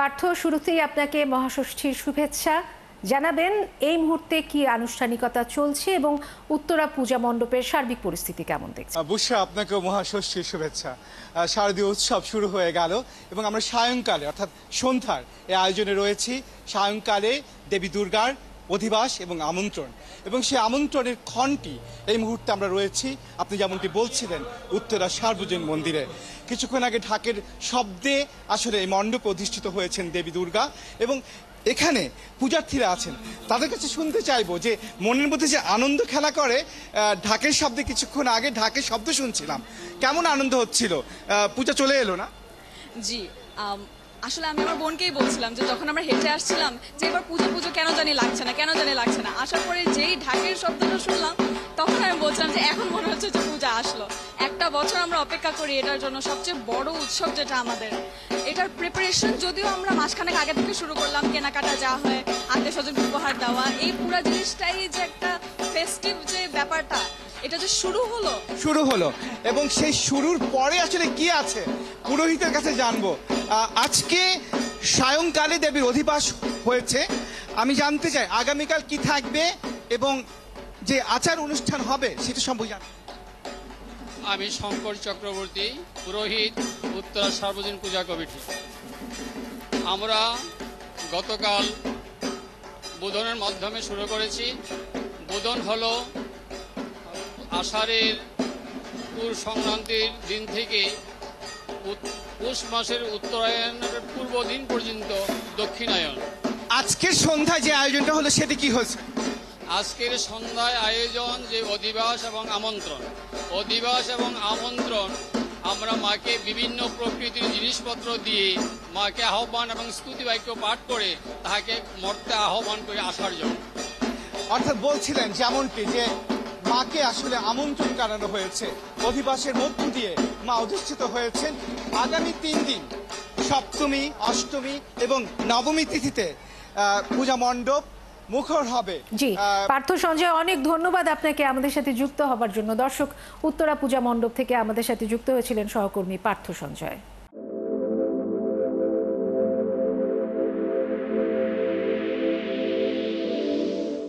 পার্থ, শুরুতেই আপনাকে মহাষষ্ঠীর শুভেচ্ছা জানাবেন। এই মুহূর্তে কি আনুষ্ঠানিকতা চলছে এবং উত্তরা পূজা মণ্ডপের সার্বিক পরিস্থিতি কেমন দেখছেন? বুশরা, আপনাকেও মহাষষ্ঠীর শুভেচ্ছা। শারদীয় উৎসব শুরু হয়ে গেল এবং আমরা সায়ংকালে অর্থাৎ সন্ধ্যার এই আয়োজনে রয়েছি। সায়ংকালে দেবী দুর্গার অধিবাস এবং আমন্ত্রণ, এবং সেই আমন্ত্রণের ক্ষণটি এই মুহূর্তে আমরা রয়েছি, আপনি যেমনটি বলছিলেন, উত্তরা সার্বজনীন মন্দিরে। কিছুক্ষণ আগে ঢাকের শব্দে আসলে এই মণ্ডপে অধিষ্ঠিত হয়েছেন দেবী দুর্গা, এবং এখানে পূজার্থীরা আছেন। তাদের কাছে শুনতে চাইবো যে মনের মধ্যে যে আনন্দ খেলা করে। ঢাকের শব্দে কিছুক্ষণ আগে ঢাকের শব্দ শুনছিলাম, কেমন আনন্দ হচ্ছিল? পূজা চলে এলো না? জি, আসলে আমি আমার বোনকেই বলছিলাম যে যখন আমরা হেঁটে আসছিলাম যে এবার পুজো পুজো কেন জানি লাগছে না। আসার পরে যেই ঢাকের শব্দটা শুনলাম তখন আমি বলছিলাম যে এখন মনে হচ্ছে যে পূজা আসলো। একটা বছর আমরা অপেক্ষা করি এটার জন্য, সবচেয়ে বড় উৎসব যেটা আমাদের। এটার প্রিপারেশন যদিও আমরা মাসখানেক আগে থেকে শুরু করলাম, কেনাকাটা যা হয়, আত্মীয় স্বজন উপহার দেওয়া, এই পুরো জিনিসটাই যে একটা ফেস্টিভ যে ব্যাপারটা, এটা যে শুরু হলো এবং সেই শুরুর পরে আসলে কি আছে পুরোহিতের কাছে জানবো। আজকে সায়ংকালে দেবীর অধিবাস হয়েছে। আমি জানতে চাই আগামীকাল কি থাকবে এবং যে আচার অনুষ্ঠান হবে সেটা সম্পর্কে জানবো। আমি শঙ্কর চক্রবর্তী, পুরোহিত, উত্তরা সার্বজনীন পূজা কমিটি। আমরা গতকাল বোধনের মাধ্যমে শুরু করেছি। বোধন হলো আষাঢ়ের পৌষ সংক্রান্তির দিন থেকে পৌষ মাসের উত্তরায়ণের পূর্ব দিন পর্যন্ত দক্ষিণায়ন। আজকের সন্ধ্যায় যে আয়োজনটা হলো সেটা কি হয়েছে? আজকের সন্ধ্যায় আয়োজন যে অধিবাস এবং আমন্ত্রণ, আমরা মাকে বিভিন্ন প্রকৃতির জিনিসপত্র দিয়ে মাকে আহ্বান এবং স্তুতি বাক্য পাঠ করে তাহাকে মর্তে আহ্বান করে আসার জন্য। অর্থাৎ বলছিলেন যেমনটি যে মাকে আসলে আমন্ত্রণ জানানো হয়েছে, অধিবাসের মধ্য দিয়ে মা অধিষ্ঠিত হয়েছেন। আগামী 3 দিন, সপ্তমী, অষ্টমী এবং নবমী তিথিতে পূজা মণ্ডপ মুখর হবে। জি, পার্থ সঞ্জয়, অনেক ধন্যবাদ আপনাকে আমাদের সাথে যুক্ত হবার জন্য। দর্শক, উত্তরা পূজা মণ্ডপ থেকে আমাদের সাথে যুক্ত হয়েছিলেন সহকর্মী পার্থ সঞ্জয়।